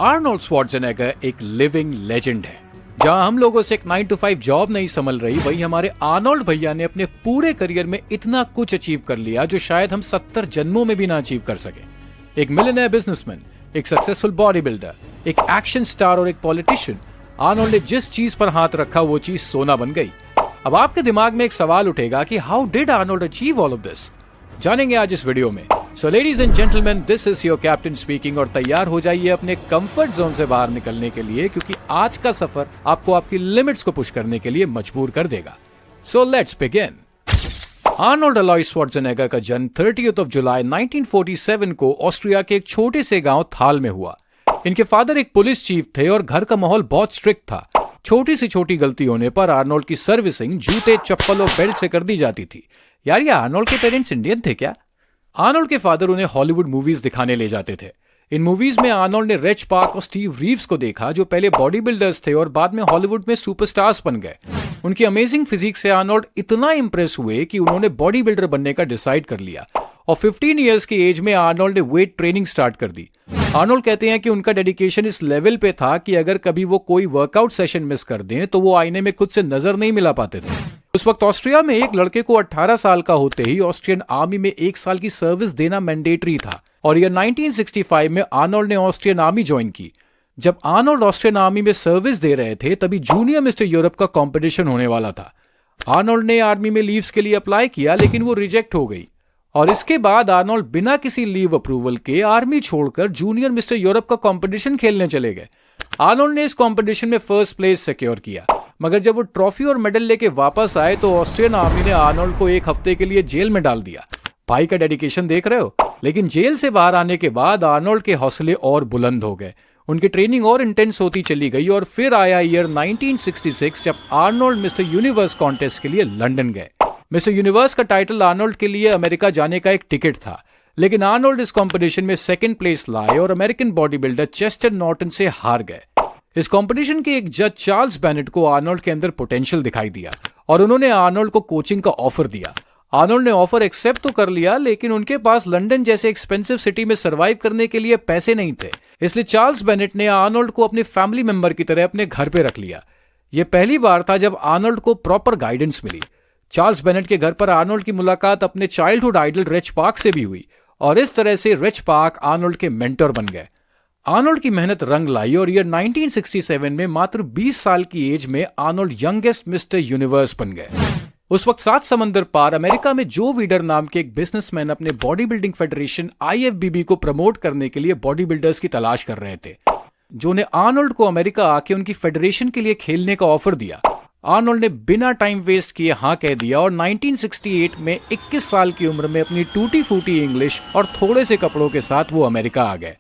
Arnold Schwarzenegger एक living legend है। जहां हम लोगों से एक 9 to 5 जॉब नहीं संभल रही, वहीं हमारे आर्नोल्ड भैया ने अपने पूरे करियर में इतना कुछ अचीव कर लिया जो शायद हम 70 जन्मों में भी ना अचीव कर सके। एक मिलियनेयर बिजनेसमैन, एक सक्सेसफुल बॉडी बिल्डर, एक एक्शन स्टार और एक पॉलिटिशियन, आर्नोल्ड ने जिस चीज पर हाथ रखा वो चीज सोना बन गई। अब आपके दिमाग में एक सवाल उठेगा कि how did Arnold achieve all of this? जानेंगे आज इस वीडियो में। So ladies and gentleman, this is your captain speaking और तैयार हो जाइए अपने कंफर्ट जोन से बाहर निकलने के लिए, क्योंकि आज का सफर आपको आपकी लिमिट्स को पुश करने के लिए मजबूर कर देगा। So let's begin. Arnold alloys Schwarzenegger का जन्म 30 जुलाई 1947 को ऑस्ट्रिया के एक छोटे से गांव थाल में हुआ। इनके फादर एक पुलिस चीफ थे और घर का माहौल बहुत स्ट्रिक्ट था। छोटी सी छोटी गलती होने पर आर्नोल्ड की सर्विसिंग जूते, चप्पल और बेल्ट से कर दी जाती थी। यार, ये आर्नोल्ड के पेरेंट्स इंडियन थे क्या? आर्नोल्ड के फादर उन्हें हॉलीवुड मूवीज दिखाने ले जाते थे। इन मूवीज में आर्नोल्ड ने रिच पार्क और स्टीव रीव्स को देखा, जो पहले बॉडी बिल्डर्स थे और बाद में हॉलीवुड में सुपरस्टार्स बन गए। उनकी अमेजिंग फिजिक से आर्नोल्ड इतना इंप्रेस हुए कि उन्होंने बॉडी बिल्डर बनने का डिसाइड कर लिया और 15 इयर्स की एज में आर्नोल्ड ने वेट ट्रेनिंग स्टार्ट कर दी। आर्नोल्ड कहते हैं कि उनका डेडिकेशन इस लेवल पे था कि अगर कभी वो कोई वर्कआउट सेशन मिस कर दें तो वो आईने में खुद से नजर नहीं मिला पाते थे। उस वक्त ऑस्ट्रिया में एक लड़के को 18 साल का होते ही ऑस्ट्रियन आर्मी में 1 साल की सर्विस देना मैंडेटरी था और यह 1965 में आर्नोल्ड ने ऑस्ट्रियन आर्मी ज्वाइन की। जब आर्नोल्ड ऑस्ट्रियन आर्मी में सर्विस दे रहे थे तभी जूनियर मिस्टर यूरोप का कंपटीशन होने वाला था। आर्नोल्ड ने आर्मी में लीव्स के लिए अप्लाई किया, लेकिन वो रिजेक्ट हो गई और इसके बाद आर्नोल्ड बिना किसी लीव अप्रूवल के आर्मी छोड़कर जूनियर मिस्टर यूरोप का कंपटीशन खेलने चले गए। आर्नोल्ड ने इस कंपटीशन में फर्स्ट प्लेस सिक्योर किया, मगर जब वो ट्रॉफी और मेडल लेके वापस आए तो ऑस्ट्रियन आर्मी ने आर्नोल्ड को 1 हफ्ते के लिए जेल में डाल दिया। भाई का डेडिकेशन देख रहे हो? लेकिन जेल से बाहर आने के बाद आर्नोल्ड के हौसले और बुलंद हो गए। उनकी ट्रेनिंग और इंटेंस होती चली गई और फिर आया ईयर 1966 जब आर्नोल्ड मिस्टर यूनिवर्स कॉन्टेस्ट के लिए लंदन गए। मिस्टर यूनिवर्स का टाइटल आर्नोल्ड के लिए अमेरिका जाने का एक टिकट था, लेकिन आर्नोल्ड इस कंपटीशन में 2nd प्लेस लाए और American body builder Chester Norton से हार गए। इस कंपटीशन के एक जज चार्ल्स बेनेट को आर्नोल्ड के अंदर पोटेंशियल दिखाई दिया और उन्होंने आर्नोल्ड को कोचिंग का ऑफर दिया। आर्नोल्ड ने ऑफर एक्सेप्ट तो कर लिया, लेकिन उनके पास लंदन जैसे एक्सपेंसिव सिटी में सरवाइव करने के लिए पैसे नहीं थे। इसलिए चार्ल्स बेनेट ने आर्नोल्ड को अपने फैमिली मेंबर की तरह अपने घर पे रख लिया। यह पहली बार था जब आर्नोल्ड को प्रॉपर गाइडेंस मिली। चार्ल्स बेनेट के घर पर आर्नोल्ड की मुलाकात अपने चाइल्डहुड आइडल रिच पार्क से भी हुई और इस तरह से रिच पार्क आर्नोल्ड के मेंटर बन गए। आर्नोल्ड की मेहनत रंग लाई और ईयर 1967 में मात्र 20 साल की एज में आर्नोल्ड यंगेस्ट मिस्टर यूनिवर्स बन गए। उस वक्त 7 समंदर पार अमेरिका में जो वीडर नाम के एक बिजनेसमैन अपने बॉडी बिल्डिंग फेडरेशन IFBB को प्रमोट करने के लिए बॉडी बिल्डर्स की तलाश कर रहे थे, जो ने आर्नोल्ड को अमेरिका आके उनकी फेडरेशन के लिए खेलने का ऑफर दिया। आर्नोल्ड ने बिना टाइम वेस्ट किए हाँ कह दिया और 1968 में 21 साल की उम्र में अपनी टूटी फूटी इंग्लिश और थोड़े से कपड़ों के साथ वो अमेरिका आ गए।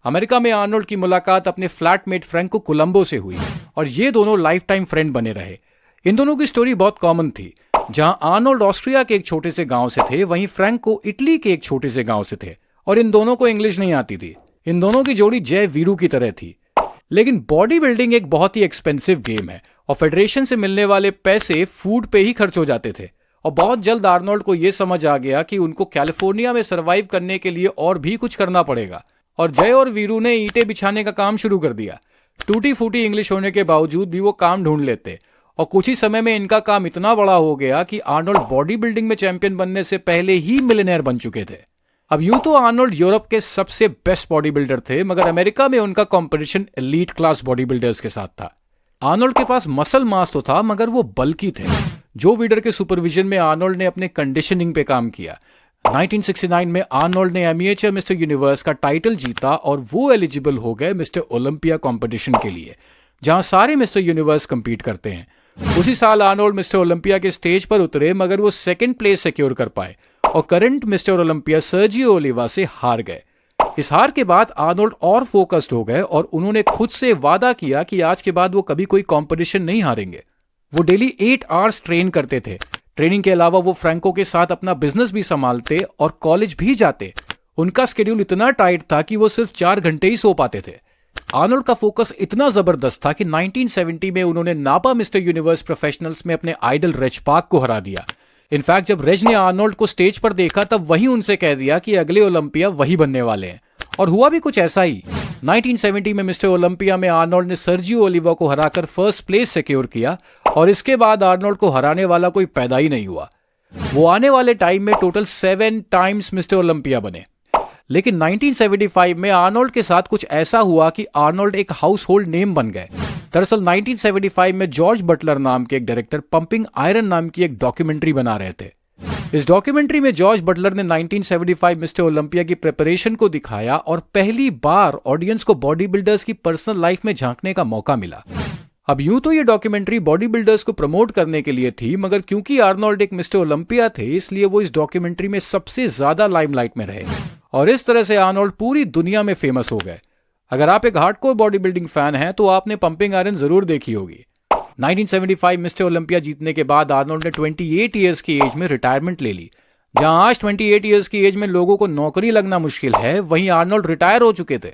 अमेरिका में आर्नोल्ड की मुलाकात अपने फ्लैटमेट फ्रैंको कोलंबो से हुई और ये दोनों लाइफ टाइम फ्रेंड बने रहे। इन दोनों की स्टोरी बहुत कॉमन थी। जहां आर्नोल्ड ऑस्ट्रिया के एक छोटे से गांव से थे, वहीं फ्रैंको इटली के एक छोटे से गांव से थे और इन दोनों को इंग्लिश नहीं आती थी। इन दोनों की जोड़ी जय वीरू की तरह थी। लेकिन बॉडी बिल्डिंग एक बहुत ही एक्सपेंसिव गेम है और फेडरेशन से मिलने वाले पैसे फूड पे ही खर्च हो जाते थे और बहुत जल्द आर्नोल्ड को यह समझ आ गया कि उनको कैलिफोर्निया में सरवाइव करने के लिए और भी कुछ करना पड़ेगा और जय और वीरू ने ईंटें बिछाने का काम शुरू कर दिया। टूटी फूटी इंग्लिश होने के बावजूद भी वो काम ढूंढ लेते और कुछ ही समय में इनका काम इतना बड़ा हो गया कि आर्नोल्ड बॉडी बिल्डिंग में चैंपियन बनने से पहले ही मिलियनेयर बन चुके थे। अब यूं तो आर्नोल्ड यूरोप के सबसे बेस्ट बॉडी बिल्डर थे, मगर अमेरिका में उनका competition elite class body builders के साथ था। आर्नोल्ड के पास मसल मास तो था, मगर वो बल्की थे। जो वीडर के सुपरविजन में आर्नोल्ड ने अपने कंडीशनिंग पे काम किया। 1969 में आर्नोल्ड ने एमिएचर मिस्टर यूनिवर्स का टाइटल जीता और वो एलिजिबल हो गए मिस्टर ओलंपिया कंपटीशन के लिए, जहां सारे मिस्टर यूनिवर्स कंपीट करते हैं। उसी साल आर्नोल्ड मिस्टर ओलंपिया के स्टेज पर उतरे, मगर वो 2nd प्लेस सिक्योर कर पाए और current mister Olympia Sergio Oliva से हार गए। इस हार के बाद आर्नोल्ड और फोकस्ड हो गए और उन्होंने खुद से वादा किया कि आज के बाद वो कभी कोई कंपटीशन नहीं हारेंगे। वो डेली 8 आवर्स ट्रेन करते थे। ट्रेनिंग के अलावा वो फ्रैंको के साथ अपना बिजनेस भी संभालते और कॉलेज भी जाते। उनका स्केड्यूल इतना टाइट था कि वो सिर्फ 4 घंटे ही सो पाते थे। आर्नोल्ड का फोकस इतना जबरदस्त था कि 1970 में उन्होंने नापा मिस्टर यूनिवर्स प्रोफेशनल्स में अपने आइडल रिच पार्क को हरा दिया। इनफैक्ट जब रेज ने आर्नोल्ड को स्टेज पर देखा तब वही उनसे कह दिया कि अगले ओलंपिया वही बनने वाले हैं और हुआ भी कुछ ऐसा ही। 1970 में मिस्टर ओलंपिया में आर्नोल्ड ने सर्जियो ओलिवा को हराकर फर्स्ट प्लेस सिक्योर किया और इसके बाद आर्नोल्ड को हराने वाला कोई पैदा ही नहीं हुआ। वो आने वाले टाइम में टोटल 7 टाइम्स मिस्टर ओलंपिया बने। लेकिन 1975 में आर्नोल्ड के साथ कुछ ऐसा हुआ कि आर्नोल्ड एक हाउस होल्ड नेम बन गए। दरअसल 1975 में जॉर्ज बटलर नाम के एक डायरेक्टर पंपिंग आयरन नाम की एक डॉक्यूमेंट्री बना रहे थे। इस डॉक्यूमेंट्री में जॉर्ज बटलर ने 1975 मिस्टर ओलंपिया की प्रिपरेशन को दिखाया और पहली बार ऑडियंस को बॉडी बिल्डर्स की पर्सनल लाइफ में झांकने का मौका मिला। अब यूं तो ये डॉक्यूमेंट्री बॉडी बिल्डर्स को प्रमोट करने के लिए थी, मगर क्योंकि आर्नोल्ड एक मिस्टर ओलंपिया थे इसलिए वो इस डॉक्यूमेंट्री में सबसे ज्यादा लाइमलाइट में रहे और इस तरह से आर्नोल्ड पूरी दुनिया में फेमस हो गए। अगर आप एक हार्डकोर बॉडी बिल्डिंग फैन हैं तो आपने पंपिंग आयरन जरूर देखी होगी। 1975 मिस्टर ओलंपिया जीतने के बाद आर्नोल्ड ने 28 इयर्स की एज में रिटायरमेंट ले ली। जहां आज 28 इयर्स की एज में लोगों को नौकरी लगना मुश्किल है, वहीं आर्नोल्ड रिटायर हो चुके थे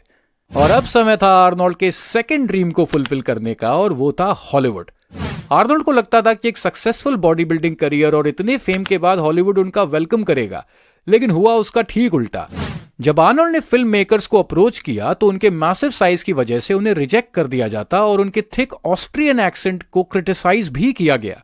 और अब समय था आर्नोल्ड के सेकंड ड्रीम को फुलफिल करने का, और वो था हॉलीवुड। आर्नोल्ड को लगता था कि एक सक्सेसफुल बॉडी बिल्डिंग करियर और इतने फेम के बाद हॉलीवुड उनका वेलकम करेगा, लेकिन हुआ उसका ठीक उल्टा। जब आर्नोल्ड ने फिल्म मेकर्स को अप्रोच किया तो उनके मैसिव साइज की वजह से उन्हें रिजेक्ट कर दिया जाता और उनके थिक ऑस्ट्रियन एक्सेंट को क्रिटिसाइज भी किया गया।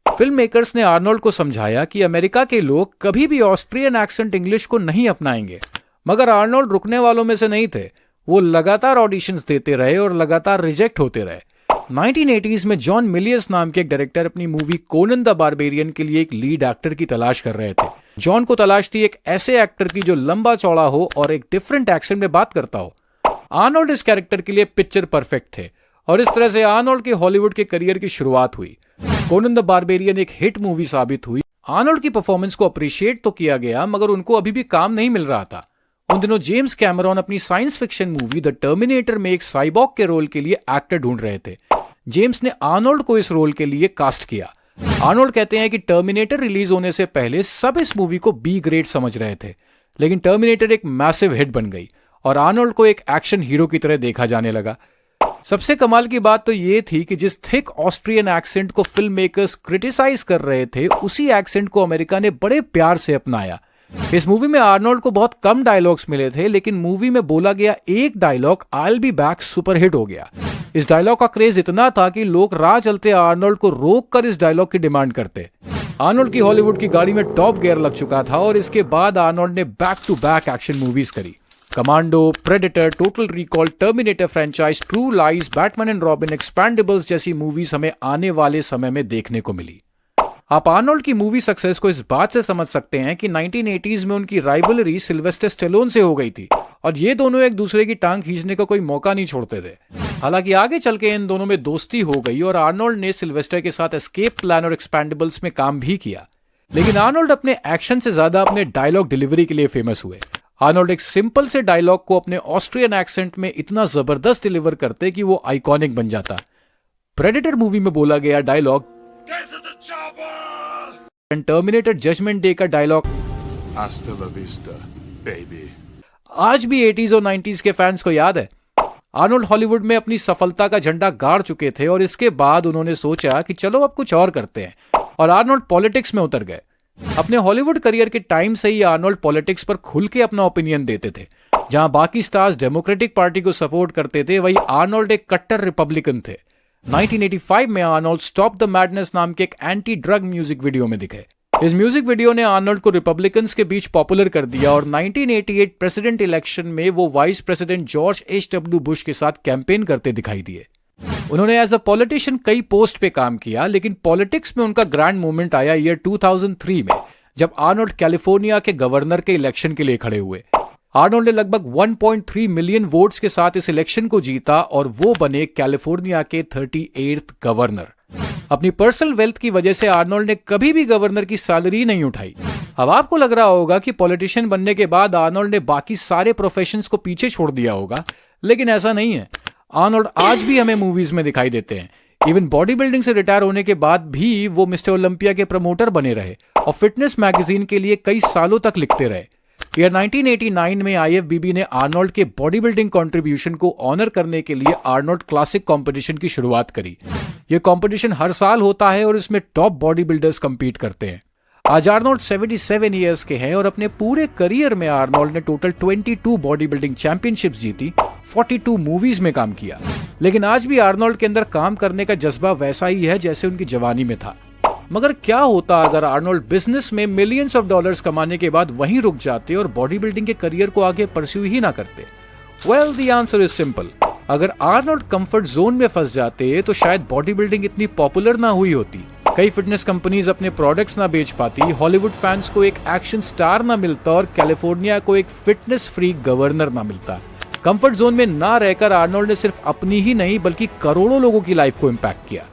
फिल्म मेकर्स ने आर्नोल्ड को समझाया कि अमेरिका के लोग कभी भी ऑस्ट्रियन एक्सेंट इंग्लिश को नहीं अपनाएंगे, मगर आर्नोल्ड रुकने वालों में से नहीं थे। वो लगातार ऑडिशंस देते रहे और लगातार रिजेक्ट होते रहे। 1980s में जॉन मिलियस नाम के एक डायरेक्टर अपनी मूवी कोनन द बारबेरियन के लिए एक लीड एक्टर की तलाश कर रहे थे। जॉन को तलाश थी एक ऐसे एक्टर की जो लंबा चौड़ा हो और एक डिफरेंट एक्सेंट में बात करता हो। आर्नोल्ड इस कैरेक्टर के लिए पिक्चर परफेक्ट थे और इस तरह से आर्नोल्ड के हॉलीवुड के करियर की शुरुआत हुई। कोनन द बारबेरियन एक हिट मूवी साबित हुई। आर्नोल्ड की परफॉर्मेंस को अप्रिशिएट तो किया गया, मगर उनको अभी भी काम नहीं मिल रहा था। उन दिनों जेम्स कैमरॉन अपनी science fiction movie the terminator में एक साइबॉग के रोल के लिए एक्टर ढूंढ रहे थे। जेम्स ने आर्नोल्ड को इस रोल के लिए कास्ट किया। आर्नोल्ड कहते हैं कि टर्मिनेटर रिलीज होने से पहले सब इस मूवी को बी ग्रेड समझ रहे थे, लेकिन टर्मिनेटर एक मैसिव हिट बन गई और आर्नोल्ड को एक एक्शन हीरो की तरह देखा जाने लगा। सबसे कमाल की बात तो ये थी कि जिस थिक ऑस्ट्रियन एक्सेंट को फिल्म मेकर्स क्रिटिसाइज कर रहे थे, उसी एक्सेंट को अमेरिका ने बड़े प्यार से अपनाया। इस मूवी में आर्नोल्ड को बहुत कम डायलॉग्स मिले थे, लेकिन मूवी में बोला गया एक dialogue I will be back superhit हो गया। इस डायलॉग का क्रेज इतना था कि लोग राह चलते आर्नोल्ड को रोककर इस डायलॉग की डिमांड करते। आर्नोल्ड की हॉलीवुड की गाड़ी में टॉप गियर लग चुका था और इसके बाद आर्नोल्ड ने back to back action movies करी। Commando, Predator, Total Recall, Terminator franchise, True Lies, Batman and Robin, Expendables जैसी मूवीज हमें आने वाले समय में देखने को मिली। आप आर्नोल्ड की मूवी सक्सेस को इस बात से समझ सकते हैं कि 1980s में उनकी राइवलरी सिल्वेस्टर स्टेलोन से हो गई थी और ये दोनों एक दूसरे की टांग खींचने का कोई मौका नहीं छोड़ते थे। हालांकि आगे चल के इन दोनों में दोस्ती हो गई और आर्नोल्ड ने सिल्वेस्टर के साथ एस्केप प्लान और एक्सपेंडेबल्स में काम भी किया। लेकिन आर्नोल्ड अपने एक्शन से ज्यादा अपने डायलॉग डिलीवरी के लिए फेमस हुए। आर्नोल्ड एक सिंपल से डायलॉग को अपने ऑस्ट्रियन एक्सेंट में इतना जबरदस्त डिलीवर करते कि वो आइकॉनिक बन जाता। प्रेडेटर मूवी में बोला गया डायलॉग, टर्मिनेटर जजमेंट डे का डायलॉग आज भी 80s और 90s के फैंस को याद है। आर्नोल्ड हॉलीवुड में अपनी सफलता का झंडा गाड़ चुके थे और इसके बाद उन्होंने सोचा कि चलो अब कुछ और करते हैं और आर्नोल्ड पॉलिटिक्स में उतर गए। अपने हॉलीवुड करियर के टाइम से ही आर्नोल्ड पॉलिटिक्स पर खुल के अपना ओपिनियन देते थे। जहां बाकी स्टार्स डेमोक्रेटिक पार्टी को सपोर्ट करते थे, वहीं आर्नोल्ड एक कट्टर रिपब्लिकन थे। 1985 में आर्नोल्ड स्टॉप द मैडनेस नाम के एक एंटी ड्रग म्यूजिक वीडियो में दिखे। इस म्यूजिक वीडियो ने आर्नोल्ड को रिपब्लिकन्स के बीच पॉपुलर कर दिया और 1988 प्रेसिडेंट इलेक्शन में वो vice president George H.W. Bush के साथ कैंपेन करते दिखाई दिए। उन्होंने एज अ पॉलिटिशियन कई पोस्ट पे काम किया, लेकिन पॉलिटिक्स में उनका ग्रैंड मोमेंट आया ईयर 2003 में, जब आर्नोल्ड कैलिफोर्निया के गवर्नर के इलेक्शन के लिए खड़े हुए। आर्नोल्ड ने लगभग 1.3 मिलियन वोट्स के साथ इस इलेक्शन को जीता और वो बने कैलिफोर्निया के 38th गवर्नर। अपनी पर्सनल वेल्थ की वजह से आर्नोल्ड ने कभी भी गवर्नर की सैलरी नहीं उठाई। अब आपको लग रहा होगा कि पॉलिटिशियन बनने के बाद आर्नोल्ड ने बाकी सारे प्रोफेशंस को पीछे छोड़ दिया होगा, लेकिन ऐसा नहीं है। आर्नोल्ड आज भी हमें मूवीज में दिखाई देते हैं। इवन बॉडी बिल्डिंग से रिटायर होने के बाद भी वो मिस्टर ओलंपिया के प्रमोटर बने रहे और फिटनेस मैगजीन के लिए कई सालों तक लिखते रहे। ईयर 1989 में IFBB ने आर्नोल्ड के बॉडी बिल्डिंग कॉन्ट्रीब्यूशन को ऑनर करने के लिए आर्नोल्ड क्लासिक कंपटीशन की शुरुआत करी। यह कंपटीशन हर साल होता है और इसमें टॉप बॉडी बिल्डर्स कंपीट करते हैं। आज आर्नोल्ड 77 ईयर्स के हैं और अपने पूरे करियर में आर्नोल्ड ने टोटल 22 बॉडी बिल्डिंग चैंपियनशिप्स जीती, 42 मूवीज में काम किया। लेकिन आज भी आर्नोल्ड के अंदर काम करने का जज्बा वैसा ही है जैसे उनकी जवानी में था। मगर क्या होता अगर आर्नोल्ड बिजनेस में मिलियंस ऑफ डॉलर्स कमाने के बाद वहीं रुक जाते और बॉडी बिल्डिंग के करियर को आगे परस्यू ही ना करते? Well, the answer is simple. अगर आर्नोल्ड कंफर्ट जोन में फंस जाते तो शायद बॉडी बिल्डिंग इतनी पॉपुलर ना हुई होती, कई फिटनेस कंपनीज अपने प्रोडक्ट्स ना बेच पाती, हॉलीवुड फैंस को एक एक्शन स्टार ना मिलता और कैलिफोर्निया को एक फिटनेस फ्रीक गवर्नर ना मिलता। कंफर्ट जोन में ना रहकर आर्नोल्ड ने सिर्फ अपनी ही नहीं बल्कि करोड़ों लोगों की लाइफ को इम्पैक्ट किया।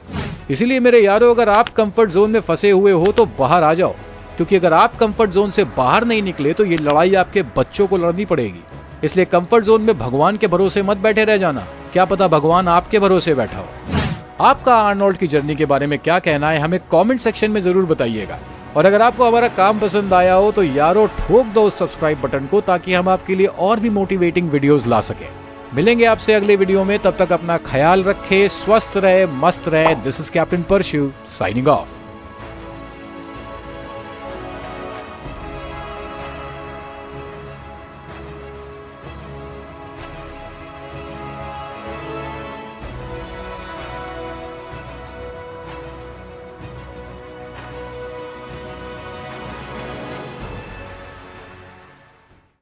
इसीलिए मेरे यारों, अगर आप कंफर्ट जोन में फंसे हुए हो तो बाहर आ जाओ, क्योंकि अगर आप कंफर्ट जोन से बाहर नहीं निकले तो ये लड़ाई आपके बच्चों को लड़नी पड़ेगी। इसलिए कंफर्ट जोन में भगवान के भरोसे मत बैठे रह जाना, क्या पता भगवान आपके भरोसे बैठा हो। आपका आर्नोल्ड की जर्नी के बारे में क्या कहना है हमें कमेंट सेक्शन में जरूर बताइएगा। और अगर आपको हमारा काम पसंद आया हो तो यारो ठोक दो उस सब्सक्राइब बटन को, ताकि हम आपके लिए और भी मोटिवेटिंग वीडियोस ला सकें। मिलेंगे आपसे अगले वीडियो में, तब तक अपना ख्याल रखें, स्वस्थ रहे, मस्त रहे। This is captain Parshu signing of.